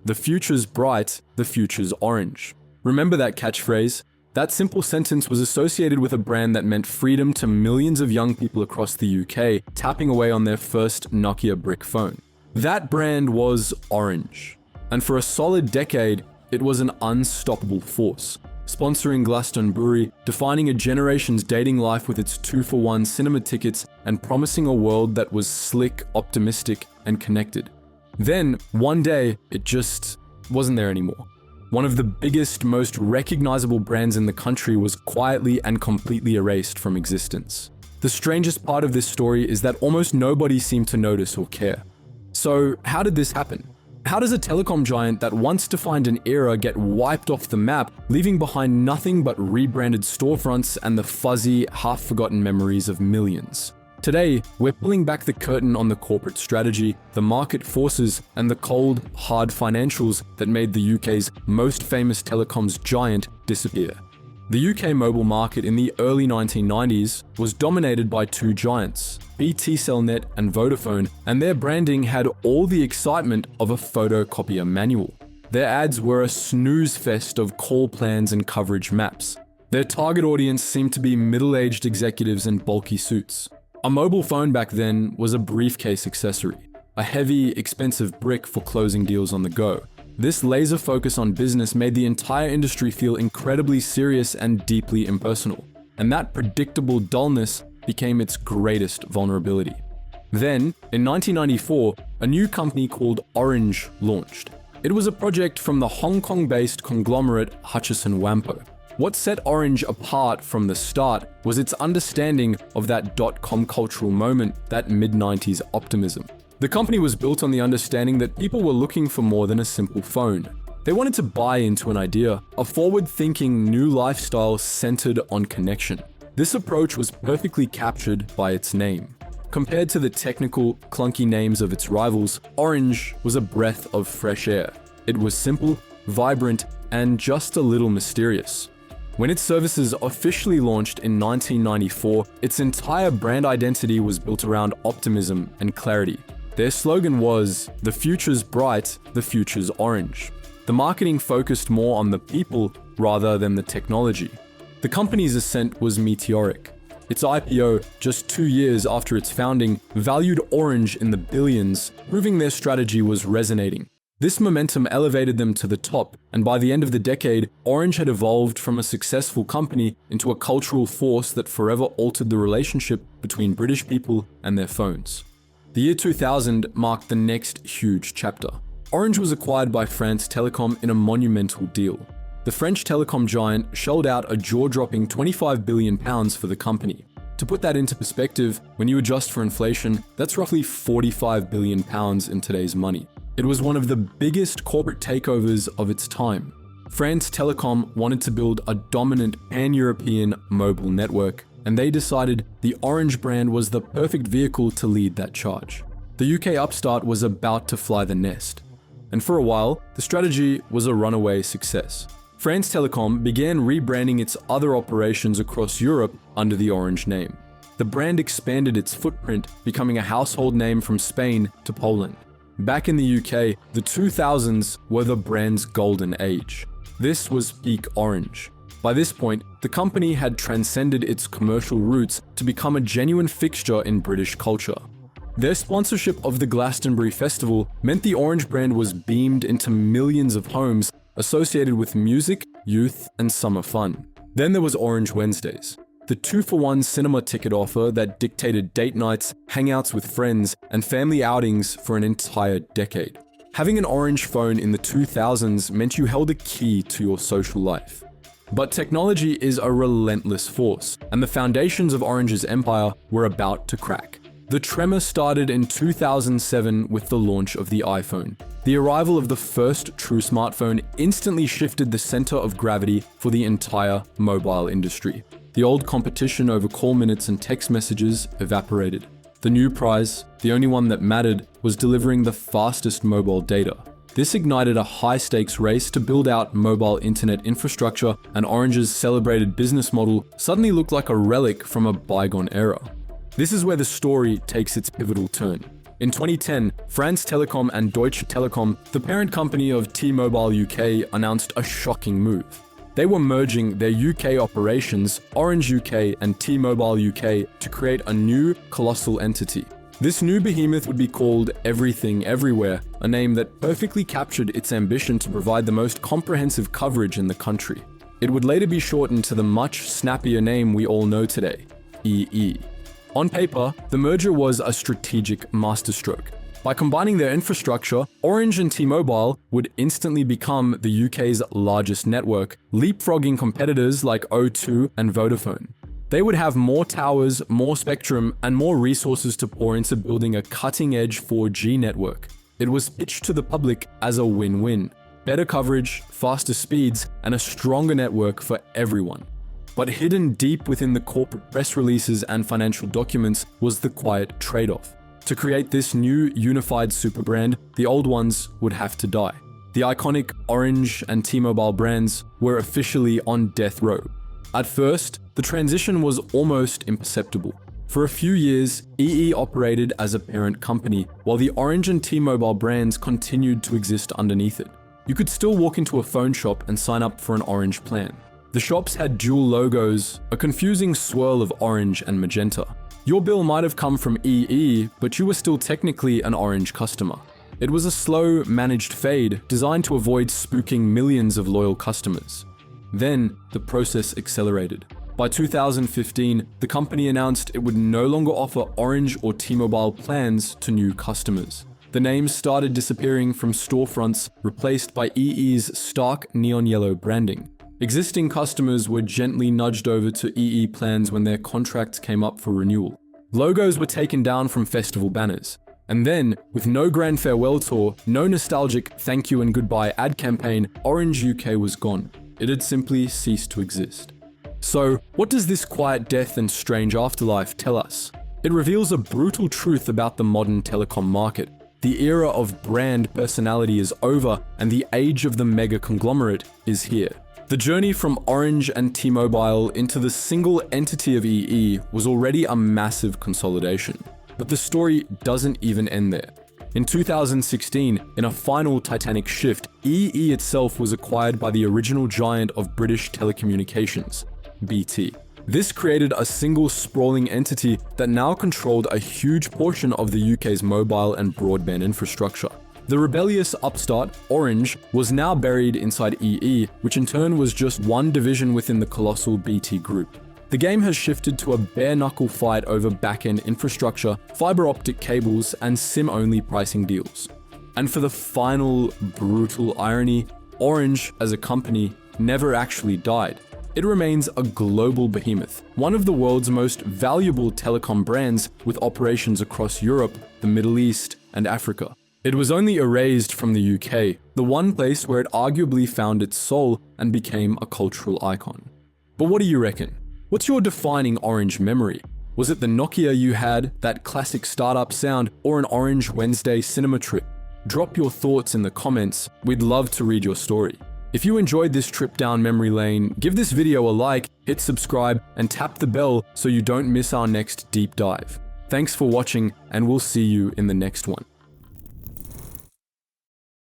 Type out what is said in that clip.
"The future's bright, the future's orange." Remember that catchphrase? That simple sentence was associated with a brand that meant freedom to millions of young people across the UK tapping away on their first Nokia brick phone. That brand was Orange. And for a solid decade, it was an unstoppable force, sponsoring Glastonbury, defining a generation's dating life with its 2-for-1 cinema tickets, and promising a world that was slick, optimistic, and connected. Then, one day, it just wasn't there anymore. One of the biggest, most recognizable brands in the country was quietly and completely erased from existence. The strangest part of this story is that almost nobody seemed to notice or care. So, how did this happen? How does a telecom giant that once defined an era get wiped off the map, leaving behind nothing but rebranded storefronts and the fuzzy, half-forgotten memories of millions? Today, we're pulling back the curtain on the corporate strategy, the market forces, and the cold, hard financials that made the UK's most famous telecoms giant disappear. The UK mobile market in the early 1990s was dominated by two giants, BT Cellnet and Vodafone, and their branding had all the excitement of a photocopier manual. Their ads were a snooze fest of call plans and coverage maps. Their target audience seemed to be middle-aged executives in bulky suits. A mobile phone back then was a briefcase accessory, a heavy, expensive brick for closing deals on the go. This laser focus on business made the entire industry feel incredibly serious and deeply impersonal, and that predictable dullness became its greatest vulnerability. Then, in 1994, a new company called Orange launched. It was a project from the Hong Kong-based conglomerate Hutchison Whampoa. What set Orange apart from the start was its understanding of that dot-com cultural moment, that mid-90s optimism. The company was built on the understanding that people were looking for more than a simple phone. They wanted to buy into an idea, a forward-thinking new lifestyle centered on connection. This approach was perfectly captured by its name. Compared to the technical, clunky names of its rivals, Orange was a breath of fresh air. It was simple, vibrant, and just a little mysterious. When its services officially launched in 1994, its entire brand identity was built around optimism and clarity. Their slogan was, "The future's bright, the future's orange." The marketing focused more on the people rather than the technology. The company's ascent was meteoric. Its IPO, just 2 years after its founding, valued Orange in the billions, proving their strategy was resonating. This momentum elevated them to the top, and by the end of the decade, Orange had evolved from a successful company into a cultural force that forever altered the relationship between British people and their phones. The year 2000 marked the next huge chapter. Orange was acquired by France Telecom in a monumental deal. The French telecom giant shelled out a jaw-dropping £25 billion for the company. To put that into perspective, when you adjust for inflation, that's roughly £45 billion in today's money. It was one of the biggest corporate takeovers of its time. France Telecom wanted to build a dominant pan-European mobile network, and they decided the Orange brand was the perfect vehicle to lead that charge. The UK upstart was about to fly the nest. And for a while, the strategy was a runaway success. France Telecom began rebranding its other operations across Europe under the Orange name. The brand expanded its footprint, becoming a household name from Spain to Poland. Back in the UK, the 2000s were the brand's golden age. This was peak Orange. By this point, the company had transcended its commercial roots to become a genuine fixture in British culture. Their sponsorship of the Glastonbury Festival meant the Orange brand was beamed into millions of homes associated with music, youth, and summer fun. Then there was Orange Wednesdays, the 2-for-1 cinema ticket offer that dictated date nights, hangouts with friends, and family outings for an entire decade. Having an Orange phone in the 2000s meant you held a key to your social life. But technology is a relentless force, and the foundations of Orange's empire were about to crack. The tremor started in 2007 with the launch of the iPhone. The arrival of the first true smartphone instantly shifted the center of gravity for the entire mobile industry. The old competition over call minutes and text messages evaporated. The new prize, the only one that mattered, was delivering the fastest mobile data. This ignited a high-stakes race to build out mobile internet infrastructure, and Orange's celebrated business model suddenly looked like a relic from a bygone era. This is where the story takes its pivotal turn. In 2010, France Telecom and Deutsche Telekom, the parent company of T-Mobile UK, announced a shocking move. They were merging their UK operations, Orange UK and T-Mobile UK, to create a new, colossal entity. This new behemoth would be called Everything Everywhere, a name that perfectly captured its ambition to provide the most comprehensive coverage in the country. It would later be shortened to the much snappier name we all know today, EE. On paper, the merger was a strategic masterstroke. By combining their infrastructure, Orange and T-Mobile would instantly become the UK's largest network, leapfrogging competitors like O2 and Vodafone. They would have more towers, more spectrum, and more resources to pour into building a cutting-edge 4G network. It was pitched to the public as a win-win. Better coverage, faster speeds, and a stronger network for everyone. But hidden deep within the corporate press releases and financial documents was the quiet trade-off. To create this new unified super brand, the old ones would have to die. The iconic Orange and T-Mobile brands were officially on death row. At first, the transition was almost imperceptible. For a few years, EE operated as a parent company, while the Orange and T-Mobile brands continued to exist underneath it. You could still walk into a phone shop and sign up for an Orange plan. The shops had dual logos, a confusing swirl of orange and magenta. Your bill might have come from EE, but you were still technically an Orange customer. It was a slow, managed fade designed to avoid spooking millions of loyal customers. Then, the process accelerated. By 2015, the company announced it would no longer offer Orange or T-Mobile plans to new customers. The names started disappearing from storefronts, replaced by EE's stark neon yellow branding. Existing customers were gently nudged over to EE plans when their contracts came up for renewal. Logos were taken down from festival banners. And then, with no grand farewell tour, no nostalgic thank you and goodbye ad campaign, Orange UK was gone. It had simply ceased to exist. So, what does this quiet death and strange afterlife tell us? It reveals a brutal truth about the modern telecom market. The era of brand personality is over, and the age of the mega conglomerate is here. The journey from Orange and T-Mobile into the single entity of EE was already a massive consolidation. But the story doesn't even end there. In 2016, in a final titanic shift, EE itself was acquired by the original giant of British telecommunications, BT. This created a single sprawling entity that now controlled a huge portion of the UK's mobile and broadband infrastructure. The rebellious upstart, Orange, was now buried inside EE, which in turn was just one division within the colossal BT group. The game has shifted to a bare-knuckle fight over back-end infrastructure, fiber optic cables, and SIM-only pricing deals. And for the final, brutal irony, Orange, as a company, never actually died. It remains a global behemoth, one of the world's most valuable telecom brands with operations across Europe, the Middle East, and Africa. It was only erased from the UK, the one place where it arguably found its soul and became a cultural icon. But what do you reckon? What's your defining Orange memory? Was it the Nokia you had, that classic startup sound, or an Orange Wednesday cinema trip? Drop your thoughts in the comments, we'd love to read your story. If you enjoyed this trip down memory lane, give this video a like, hit subscribe, and tap the bell so you don't miss our next deep dive. Thanks for watching, and we'll see you in the next one.